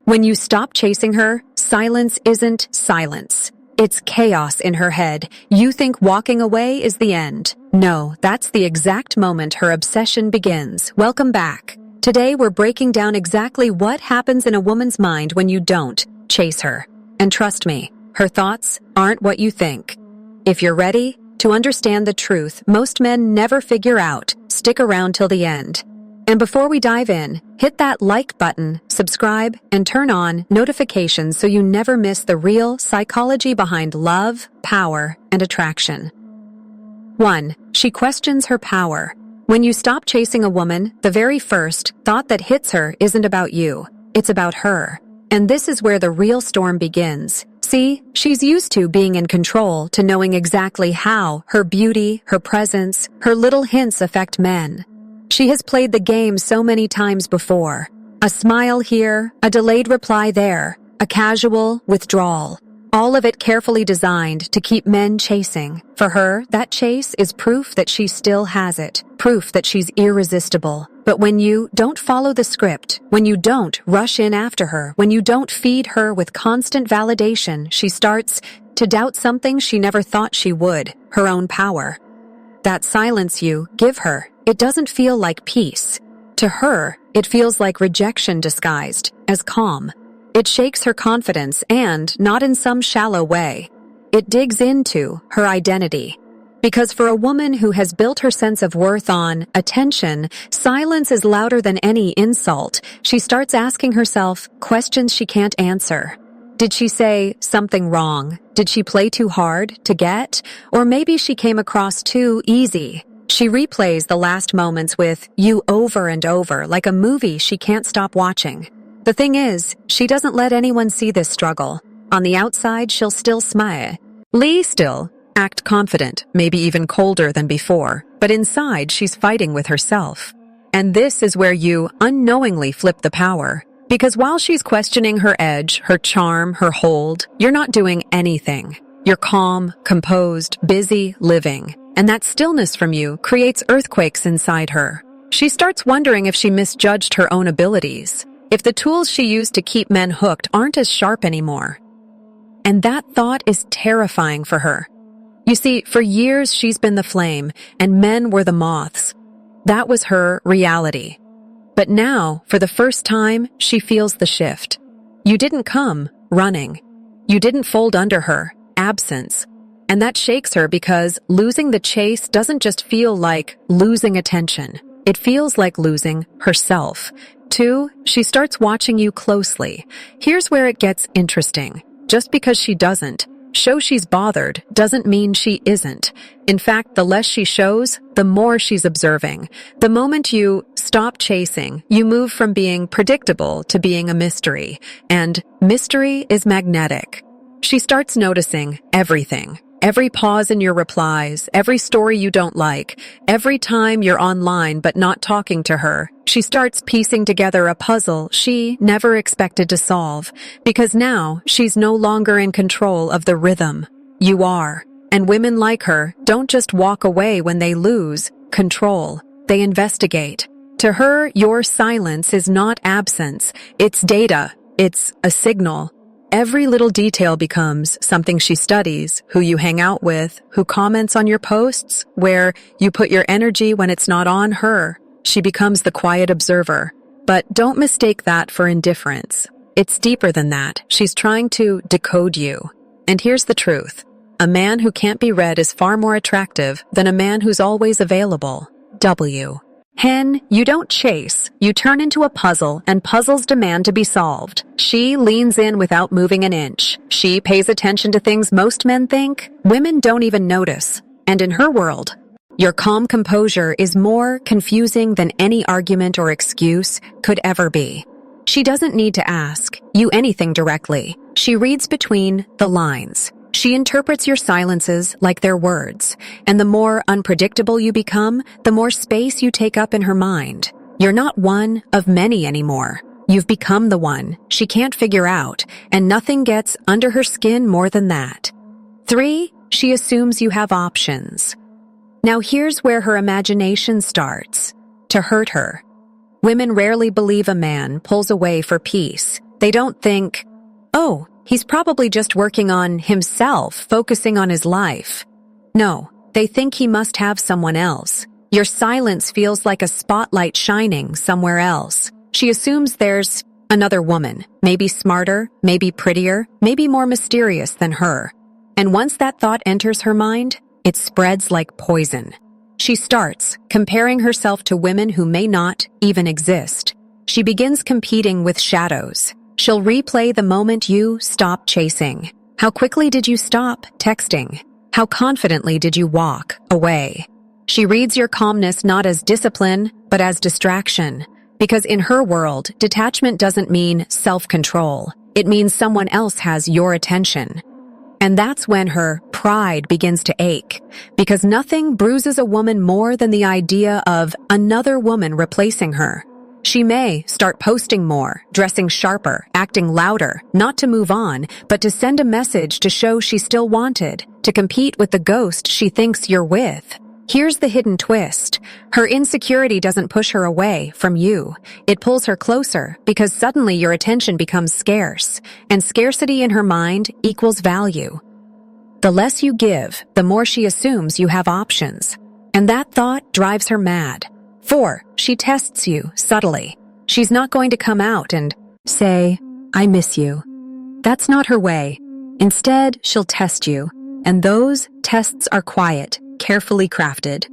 When you stop chasing her, silence isn't silence. It's chaos in her head. You think walking away is the end. No, that's the exact moment her obsession begins. Welcome back. Today we're breaking down exactly what happens in a woman's mind when you don't chase her. And trust me, her thoughts aren't what you think. If you're ready to understand the truth most men never figure out, stick around till the end. And before we dive in, hit that like button, subscribe, and turn on notifications so you never miss the real psychology behind love, power, and attraction. 1. She questions her power. When you stop chasing a woman, the very first thought that hits her isn't about you. It's about her. And this is where the real storm begins. See, she's used to being in control, to knowing exactly how her beauty, her presence, her little hints affect men. She has played the game so many times before. A smile here, a delayed reply there, a casual withdrawal. All of it carefully designed to keep men chasing. For her, that chase is proof that she still has it, proof that she's irresistible. But when you don't follow the script, when you don't rush in after her, when you don't feed her with constant validation, she starts to doubt something she never thought she would, her own power. That silence you give her, it doesn't feel like peace. To her, it feels like rejection disguised as calm. It shakes her confidence and, not in some shallow way, it digs into her identity. Because for a woman who has built her sense of worth on attention, silence is louder than any insult. She starts asking herself questions she can't answer. Did she say something wrong? Did she play too hard to get? Or maybe she came across too easy. She replays the last moments with you over and over, like a movie she can't stop watching. The thing is, she doesn't let anyone see this struggle. On the outside, she'll still smile. Still act confident, maybe even colder than before, but inside she's fighting with herself. And this is where you unknowingly flip the power. Because while she's questioning her edge, her charm, her hold, you're not doing anything. You're calm, composed, busy, living. And that stillness from you creates earthquakes inside her. She starts wondering if she misjudged her own abilities, if the tools she used to keep men hooked aren't as sharp anymore. And that thought is terrifying for her. You see, for years she's been the flame, and men were the moths. That was her reality. But now, for the first time, she feels the shift. You didn't come running. You didn't fold under her, absence. And that shakes her because losing the chase doesn't just feel like losing attention. It feels like losing herself. 2, she starts watching you closely. Here's where it gets interesting. Just because she doesn't show she's bothered doesn't mean she isn't. In fact, the less she shows, the more she's observing. The moment you stop chasing, you move from being predictable to being a mystery. And mystery is magnetic. She starts noticing everything. Every pause in your replies, every story you don't like, every time you're online but not talking to her, she starts piecing together a puzzle she never expected to solve. Because now, she's no longer in control of the rhythm. You are. And women like her don't just walk away when they lose control. They investigate. To her, your silence is not absence. It's data. It's a signal. Every little detail becomes something she studies, who you hang out with, who comments on your posts, where you put your energy when it's not on her. She becomes the quiet observer. But don't mistake that for indifference. It's deeper than that. She's trying to decode you. And here's the truth. A man who can't be read is far more attractive than a man who's always available. W. Hen, you don't chase. You turn into a puzzle, and puzzles demand to be solved. She leans in without moving an inch. She pays attention to things most men think women don't even notice. And in her world, your calm composure is more confusing than any argument or excuse could ever be. She doesn't need to ask you anything directly. She reads between the lines. She interprets your silences like they're words, and the more unpredictable you become, the more space you take up in her mind. You're not one of many anymore. You've become the one she can't figure out, and nothing gets under her skin more than that. 3, she assumes you have options. Now here's where her imagination starts to hurt her. Women rarely believe a man pulls away for peace. They don't think, "Oh, he's probably just working on himself, focusing on his life." No, they think he must have someone else. Your silence feels like a spotlight shining somewhere else. She assumes there's another woman, maybe smarter, maybe prettier, maybe more mysterious than her. And once that thought enters her mind, it spreads like poison. She starts comparing herself to women who may not even exist. She begins competing with shadows. She'll replay the moment you stop chasing. How quickly did you stop texting? How confidently did you walk away? She reads your calmness not as discipline, but as distraction. Because in her world, detachment doesn't mean self-control. It means someone else has your attention. And that's when her pride begins to ache. Because nothing bruises a woman more than the idea of another woman replacing her. She may start posting more, dressing sharper, acting louder, not to move on, but to send a message to show she's still wanted, to compete with the ghost she thinks you're with. Here's the hidden twist. Her insecurity doesn't push her away from you. It pulls her closer because suddenly your attention becomes scarce, and scarcity in her mind equals value. The less you give, the more she assumes you have options. And that thought drives her mad. 4, she tests you subtly. She's not going to come out and say, "I miss you." That's not her way. Instead, she'll test you. And those tests are quiet, carefully crafted.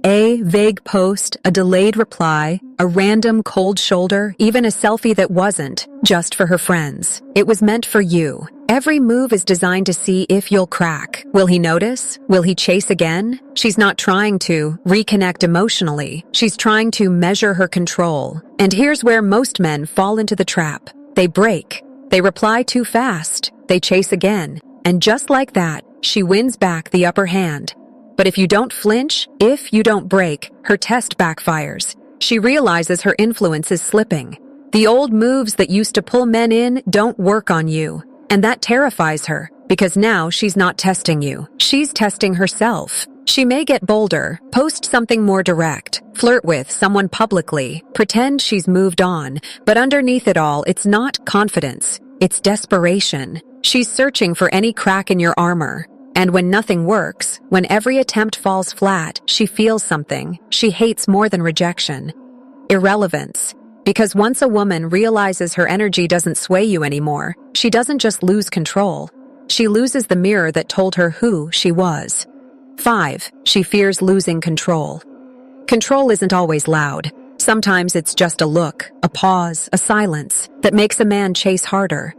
A vague post, a delayed reply, a random cold shoulder, even a selfie that wasn't just for her friends. It was meant for you. Every move is designed to see if you'll crack. Will he notice? Will he chase again? She's not trying to reconnect emotionally. She's trying to measure her control. And here's where most men fall into the trap. They break. They reply too fast. They chase again. And just like that, she wins back the upper hand. But if you don't flinch, if you don't break, her test backfires. She realizes her influence is slipping. The old moves that used to pull men in don't work on you. And that terrifies her, because now she's not testing you. She's testing herself. She may get bolder, post something more direct, flirt with someone publicly, pretend she's moved on, but underneath it all, it's not confidence. It's desperation. She's searching for any crack in your armor. And when nothing works, when every attempt falls flat, she feels something she hates more than rejection. Irrelevance. Because once a woman realizes her energy doesn't sway you anymore, she doesn't just lose control. She loses the mirror that told her who she was. 5, she fears losing control. Control isn't always loud. Sometimes it's just a look, a pause, a silence that makes a man chase harder.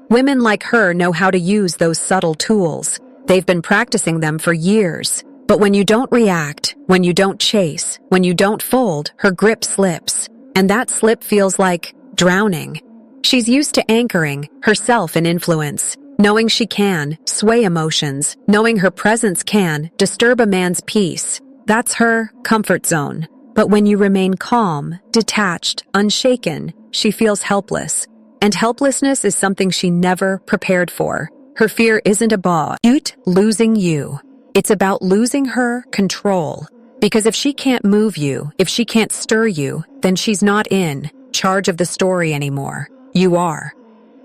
Women like her know how to use those subtle tools. They've been practicing them for years. But when you don't react, when you don't chase, when you don't fold, her grip slips. And that slip feels like drowning. She's used to anchoring herself in influence, knowing she can sway emotions, knowing her presence can disturb a man's peace. That's her comfort zone. But when you remain calm, detached, unshaken, she feels helpless. And helplessness is something she never prepared for. Her fear isn't about losing you. It's about losing her control. Because if she can't move you, if she can't stir you, then she's not in charge of the story anymore. You are.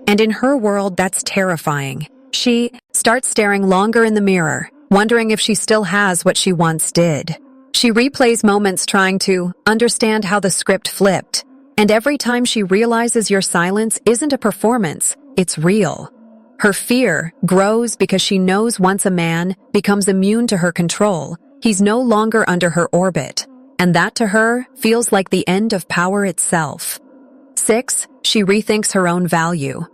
And in her world, that's terrifying. She starts staring longer in the mirror, wondering if she still has what she once did. She replays moments trying to understand how the script flipped. And every time she realizes your silence isn't a performance, it's real. Her fear grows because she knows once a man becomes immune to her control, he's no longer under her orbit. And that to her feels like the end of power itself. 6, she rethinks her own value.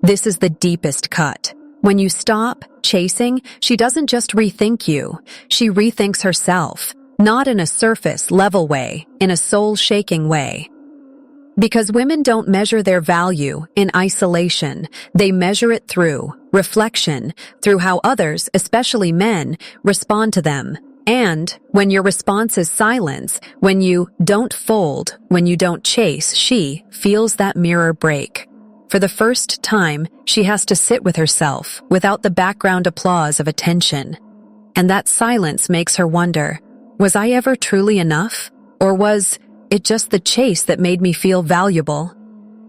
This is the deepest cut. When you stop chasing, she doesn't just rethink you, she rethinks herself. Not in a surface-level way, in a soul-shaking way. Because women don't measure their value in isolation. They measure it through reflection, through how others, especially men, respond to them. And when your response is silence, when you don't fold, when you don't chase, she feels that mirror break. For the first time, she has to sit with herself without the background applause of attention. And that silence makes her wonder, was I ever truly enough? Or was it just the chase that made me feel valuable?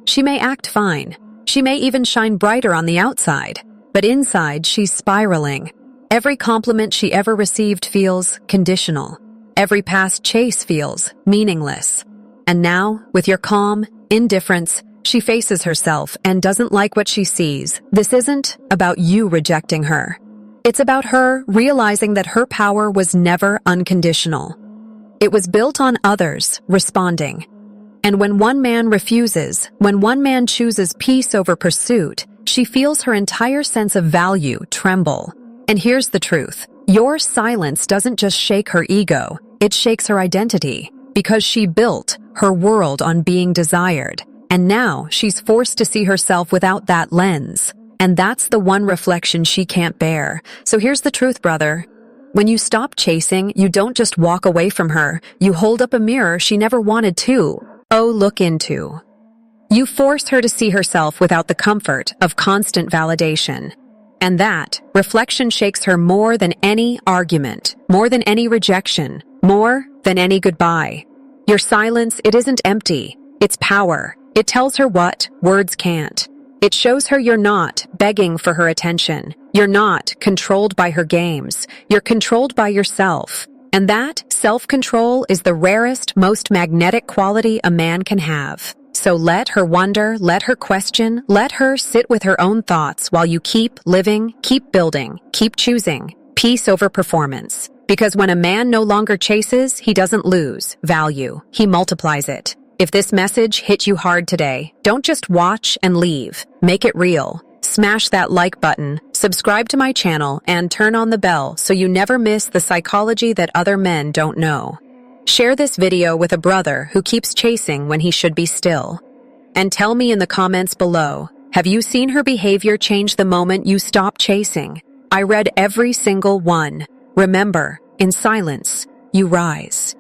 She may act fine. She may even shine brighter on the outside, but inside she's spiraling. Every compliment she ever received feels conditional. Every past chase feels meaningless. And now, with your calm indifference, she faces herself and doesn't like what she sees. This isn't about you rejecting her. It's about her realizing that her power was never unconditional. It was built on others responding. And when one man refuses, when one man chooses peace over pursuit, she feels her entire sense of value tremble. And here's the truth. Your silence doesn't just shake her ego, it shakes her identity, because she built her world on being desired. And now she's forced to see herself without that lens. And that's the one reflection she can't bear. So here's the truth, brother. When you stop chasing, you don't just walk away from her. You hold up a mirror she never wanted to look into. You force her to see herself without the comfort of constant validation. And that reflection shakes her more than any argument, more than any rejection, more than any goodbye. Your silence, it isn't empty. It's power. It tells her what words can't. It shows her you're not begging for her attention. You're not controlled by her games. You're controlled by yourself. And that self-control is the rarest, most magnetic quality a man can have. So let her wonder, let her question, let her sit with her own thoughts while you keep living, keep building, keep choosing peace over performance. Because when a man no longer chases, he doesn't lose value. He multiplies it. If this message hit you hard today, don't just watch and leave. Make it real. Smash that like button, subscribe to my channel, and turn on the bell so you never miss the psychology that other men don't know. Share this video with a brother who keeps chasing when he should be still. And tell me in the comments below, have you seen her behavior change the moment you stop chasing? I read every single one. Remember, in silence, you rise.